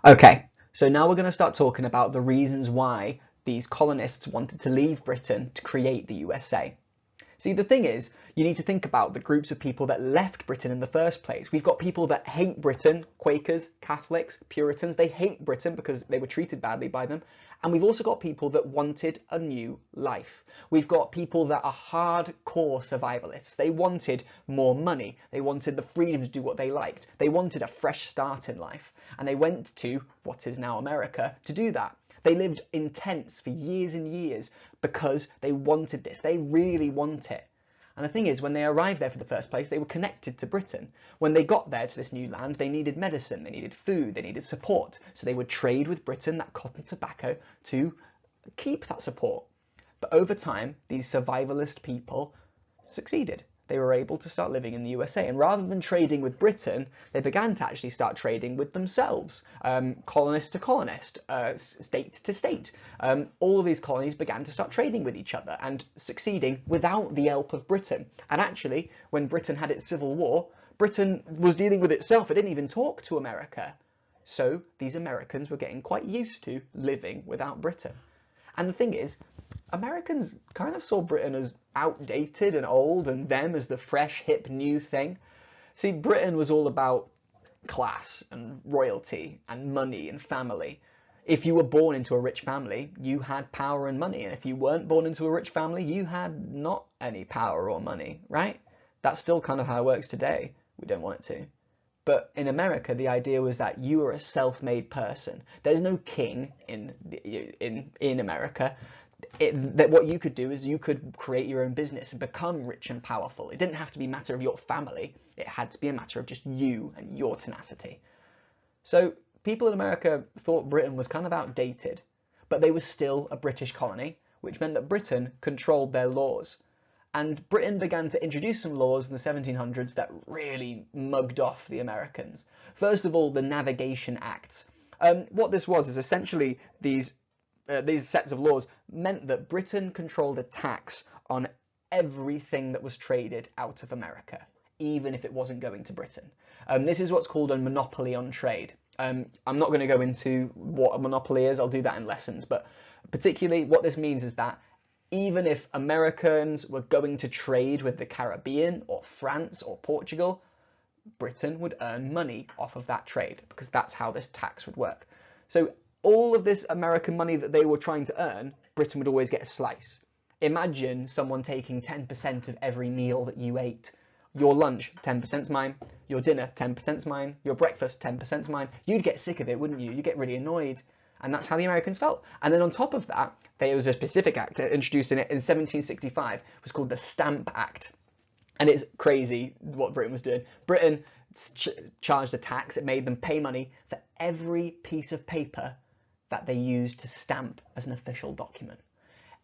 Okay, so now we're going to start talking about the reasons why these colonists wanted to leave Britain to create the USA. See, the thing is, you need to think about the groups of people that left Britain in the first place. We've got people that hate Britain, Quakers, Catholics, Puritans. They hate Britain because they were treated badly by them. And we've also got people that wanted a new life. We've got people that are hardcore survivalists. They wanted more money. They wanted the freedom to do what they liked. They wanted a fresh start in life. And they went to what is now America to do that. They lived in tents for years and years because they wanted this. They really want it. And the thing is, when they arrived there for the first place, they were connected to Britain. When they got there to this new land, they needed medicine, they needed food, they needed support. So they would trade with Britain that cotton tobacco to keep that support. But over time, these survivalist people succeeded. They were able to start living in the USA, and rather than trading with Britain, they began to actually start trading with themselves, colonist to colonist, state to state. All of these colonies began to start trading with each other and succeeding without the help of Britain. And actually, when Britain had its civil war, Britain was dealing with itself. It didn't even talk to America. So these Americans were getting quite used to living without Britain. And the thing is, Americans kind of saw Britain as outdated and old and them as the fresh, hip, new thing. See, Britain was all about class and royalty and money and family. If you were born into a rich family, you had power and money. And if you weren't born into a rich family, you had not any power or money, right? That's still kind of how it works today. We don't want it to. But in America, the idea was that you are a self-made person. There's no king in America. That what you could do is you could create your own business and become rich and powerful. It didn't have to be a matter of your family. It had to be a matter of just you and your tenacity. So people in America thought Britain was kind of outdated, but they were still a British colony, which meant that Britain controlled their laws. And Britain began to introduce some laws in the 1700s that really mugged off the Americans. First of all, the Navigation Acts. What this was is essentially these sets of laws meant that Britain controlled a tax on everything that was traded out of America, even if it wasn't going to Britain. This is what's called a monopoly on trade. I'm not going to go into what a monopoly is, I'll do that in lessons, but particularly what this means is that even if Americans were going to trade with the Caribbean or France or Portugal, Britain would earn money off of that trade because that's how this tax would work. So all of this American money that they were trying to earn, Britain would always get a slice. Imagine someone taking 10% of every meal that you ate. Your lunch, 10%'s mine. Your dinner, 10%'s mine. Your breakfast, 10%'s mine. You'd get sick of it, wouldn't you? You'd get really annoyed. And that's how the Americans felt. And then on top of that, there was a specific act introduced in 1765. It was called the Stamp Act. And it's crazy what Britain was doing. Britain charged a tax. It made them pay money for every piece of paper that they used to stamp as an official document.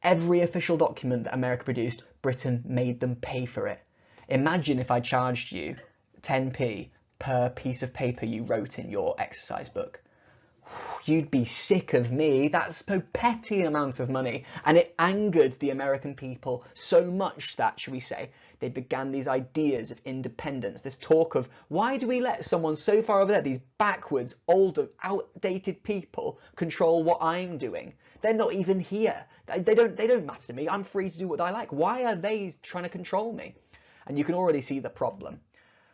Every official document that America produced, Britain made them pay for it. Imagine if I charged you 10p per piece of paper you wrote in your exercise book. You'd be sick of me. That's a petty amount of money. And it angered the American people so much that, shall we say, they began these ideas of independence, this talk of, why do we let someone so far over there, these backwards, older, outdated people, control what I'm doing? They're not even here. They don't matter to me. I'm free to do what I like. Why are they trying to control me? And you can already see the problem.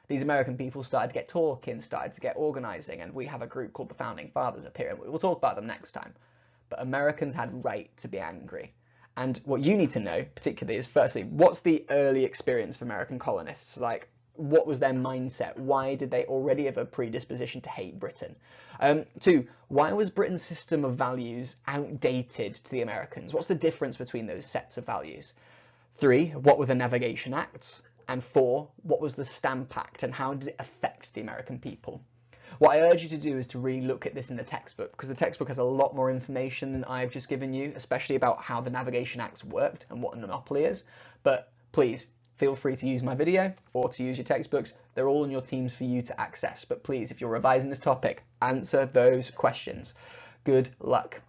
These American people started to get talking, started to get organising, and we have a group called the Founding Fathers up here, and we'll talk about them next time. But Americans had right to be angry. And what you need to know, particularly, is firstly, what's the early experience of American colonists? Like, what was their mindset? Why did they already have a predisposition to hate Britain? 2, why was Britain's system of values outdated to the Americans? What's the difference between those sets of values? 3, what were the Navigation Acts? And 4, what was the Stamp Act and how did it affect the American people? What I urge you to do is to really look at this in the textbook, because the textbook has a lot more information than I've just given you, especially about how the Navigation Acts worked and what a monopoly is. But please, feel free to use my video or to use your textbooks. They're all in your teams for you to access. But please, if you're revising this topic, answer those questions. Good luck.